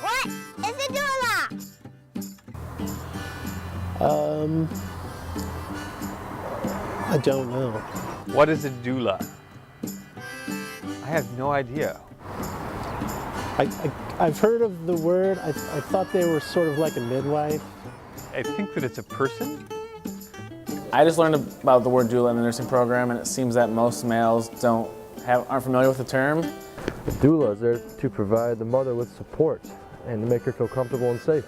What is a doula? I don't know. What is a doula? I have no idea. I've heard of the word. I thought they were sort of like a midwife. I think that it's a person. I just learned about the word doula in the nursing program, and it seems that most males aren't familiar with the term. The doula is there to provide the mother with support and to make her feel comfortable and safe.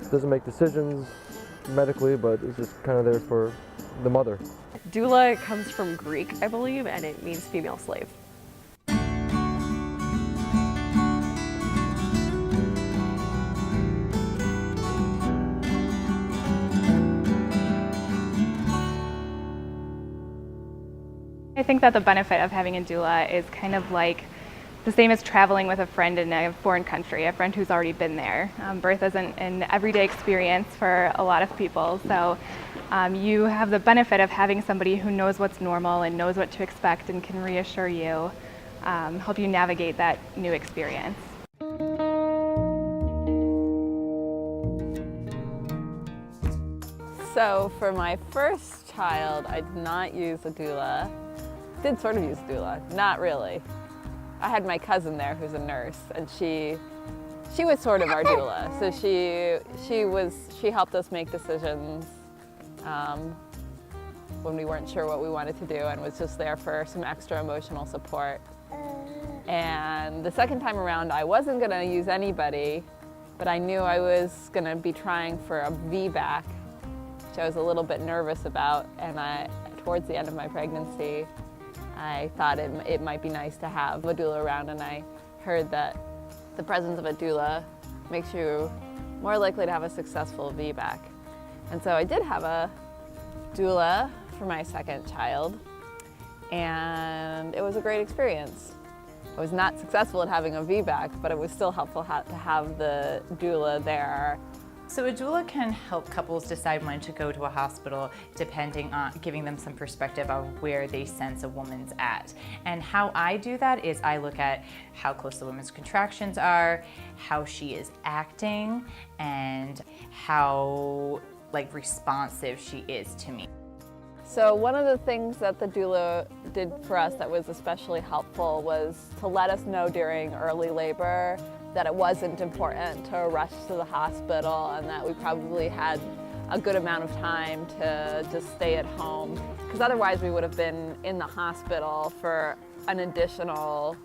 Doesn't make decisions medically, but it's just kind of there for the mother. Doula comes from Greek, I believe, and it means female slave. I think that the benefit of having a doula is kind of like the same as traveling with a friend in a foreign country, a friend who's already been there. Birth isn't an everyday experience for a lot of people, so you have the benefit of having somebody who knows what's normal and knows what to expect and can reassure you, help you navigate that new experience. So for my first child, I did not use a doula. Did sort of use a doula, not really. I had my cousin there who's a nurse, and she was sort of our doula. So she helped us make decisions when we weren't sure what we wanted to do, and was just there for some extra emotional support. And the second time around, I wasn't gonna use anybody, but I knew I was gonna be trying for a VBAC, which I was a little bit nervous about, and towards the end of my pregnancy, I thought it might be nice to have a doula around, and I heard that the presence of a doula makes you more likely to have a successful VBAC. And so I did have a doula for my second child, and it was a great experience. I was not successful at having a VBAC, but it was still helpful to have the doula there. So a doula can help couples decide when to go to a hospital, depending on giving them some perspective of where they sense a woman's at. And how I do that is I look at how close the woman's contractions are, how she is acting, and how responsive she is to me. So one of the things that the doula did for us that was especially helpful was to let us know during early labor that it wasn't important to rush to the hospital, and that we probably had a good amount of time to just stay at home, because otherwise we would have been in the hospital for an additional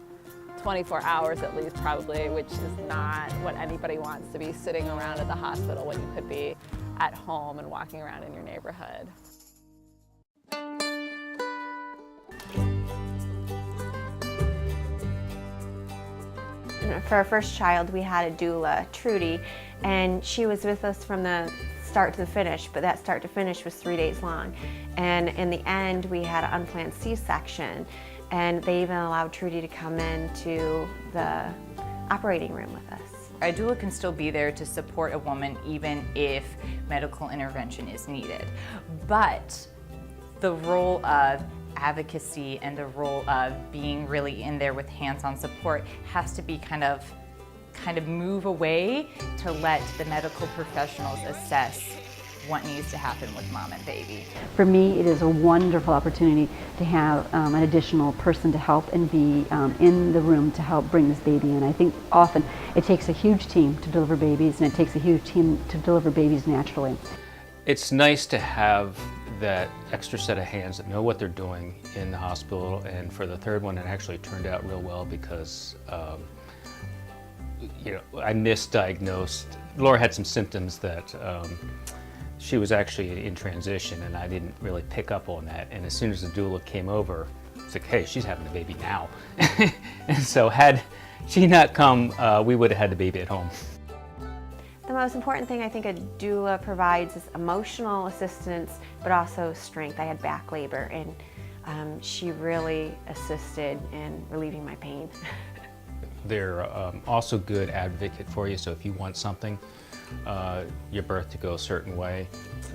24 hours at least, probably, which is not what anybody wants, to be sitting around at the hospital when you could be at home and walking around in your neighborhood. For our first child, we had a doula, Trudy, and she was with us from the start to the finish, but that start to finish was 3 days long. And in the end, we had an unplanned C-section, and they even allowed Trudy to come into the operating room with us. A doula can still be there to support a woman even if medical intervention is needed. But the role of advocacy and the role of being really in there with hands-on support has to be kind of move away to let the medical professionals assess what needs to happen with mom and baby. For me, it is a wonderful opportunity to have an additional person to help and be in the room to help bring this baby in. I think often it takes a huge team to deliver babies, and it takes a huge team to deliver babies naturally. It's nice to have that extra set of hands that know what they're doing in the hospital, and for the third one it actually turned out real well because I misdiagnosed. Laura had some symptoms that she was actually in transition, and I didn't really pick up on that, and as soon as the doula came over, it's like, hey, she's having a baby now. And so had she not come, we would have had the baby at home. The most important thing I think a doula provides is emotional assistance, but also strength. I had back labor, and she really assisted in relieving my pain. They're also good advocate for you, so if you want something, your birth to go a certain way,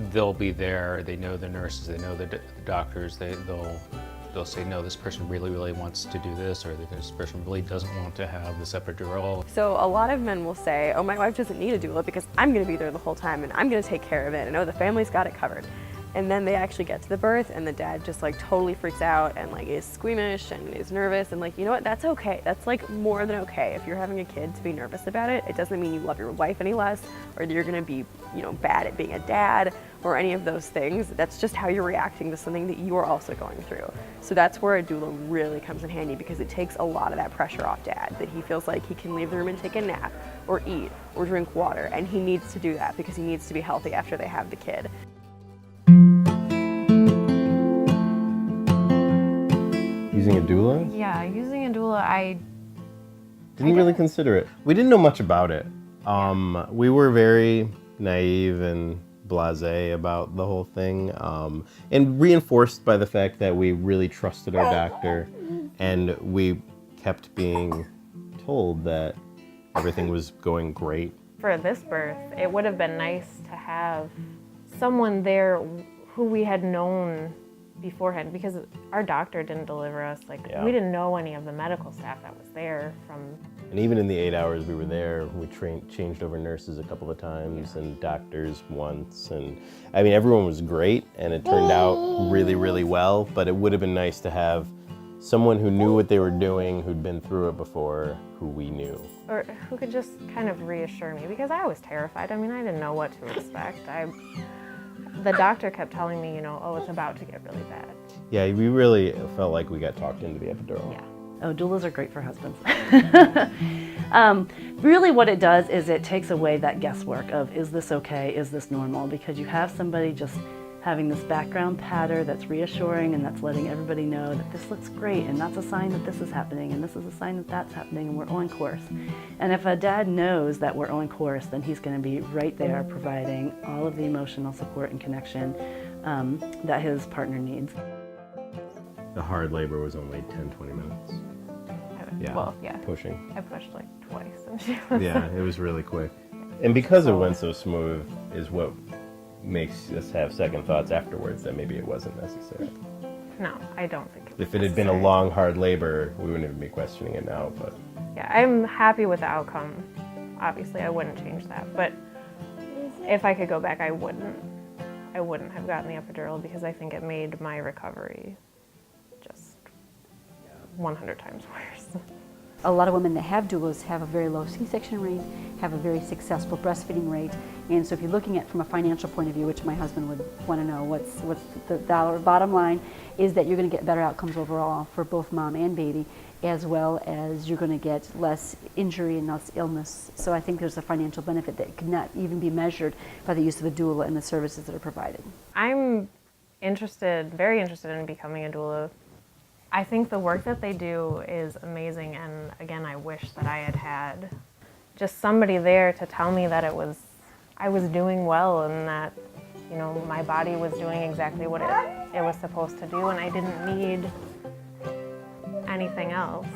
they'll be there. They know the nurses, they know the doctors, they'll they'll say, no, this person really, really wants to do this, or this person really doesn't want to have this epidural. So a lot of men will say, oh, my wife doesn't need a doula because I'm going to be there the whole time and I'm going to take care of it, and oh, the family's got it covered. And then they actually get to the birth and the dad just like totally freaks out and like is squeamish and is nervous, and like, you know what, that's okay. That's like more than okay. If you're having a kid to be nervous about it, it doesn't mean you love your wife any less or that you're gonna be, you know, bad at being a dad or any of those things. That's just how you're reacting to something that you are also going through. So that's where a doula really comes in handy, because it takes a lot of that pressure off dad, that he feels like he can leave the room and take a nap or eat or drink water, and he needs to do that because he needs to be healthy after they have the kid. Using a doula? Yeah, using a doula, I didn't really consider it. We didn't know much about it. We were very naive and blasé about the whole thing, and reinforced by the fact that we really trusted our doctor, and we kept being told that everything was going great. For this birth, it would have been nice to have someone there who we had known beforehand, because our doctor didn't deliver us. We didn't know any of the medical staff that was there from. And even in the 8 hours we were there, we changed over nurses a couple of times and doctors once. And I mean, everyone was great and it turned out really, really well, but it would have been nice to have someone who knew what they were doing, who'd been through it before, who we knew. Or who could just kind of reassure me, because I was terrified. I mean, I didn't know what to expect. The doctor kept telling me, you know, oh, it's about to get really bad. Yeah, we really felt like we got talked into the epidural. Yeah. Oh, doulas are great for husbands. Really what it does is it takes away that guesswork of, is this okay, is this normal? Because you have somebody just having this background patter that's reassuring and that's letting everybody know that this looks great and that's a sign that this is happening and this is a sign that that's happening and we're on course. And if a dad knows that we're on course, then he's going to be right there providing all of the emotional support and connection that his partner needs. The hard labor was only 10-20 minutes. Yeah, well, yeah. Pushing. I pushed like twice and she was... Yeah, it was really quick. And because it went so smooth is what makes us have second thoughts afterwards that maybe it wasn't necessary. No, I don't think it was If it had been a long, hard labor, we wouldn't even be questioning it now, but... Yeah, I'm happy with the outcome. Obviously, I wouldn't change that, but if I could go back, I wouldn't. I wouldn't have gotten the epidural because I think it made my recovery just 100 times worse. A lot of women that have doulas have a very low C-section rate, have a very successful breastfeeding rate, and so if you're looking at from a financial point of view, which my husband would want to know, what's the bottom line, is that you're going to get better outcomes overall for both mom and baby, as well as you're going to get less injury and less illness. So I think there's a financial benefit that could not even be measured by the use of a doula and the services that are provided. I'm very interested in becoming a doula. I think the work that they do is amazing, and again, I wish that I had had just somebody there to tell me that I was doing well and that, you know, my body was doing exactly what it was supposed to do, and I didn't need anything else.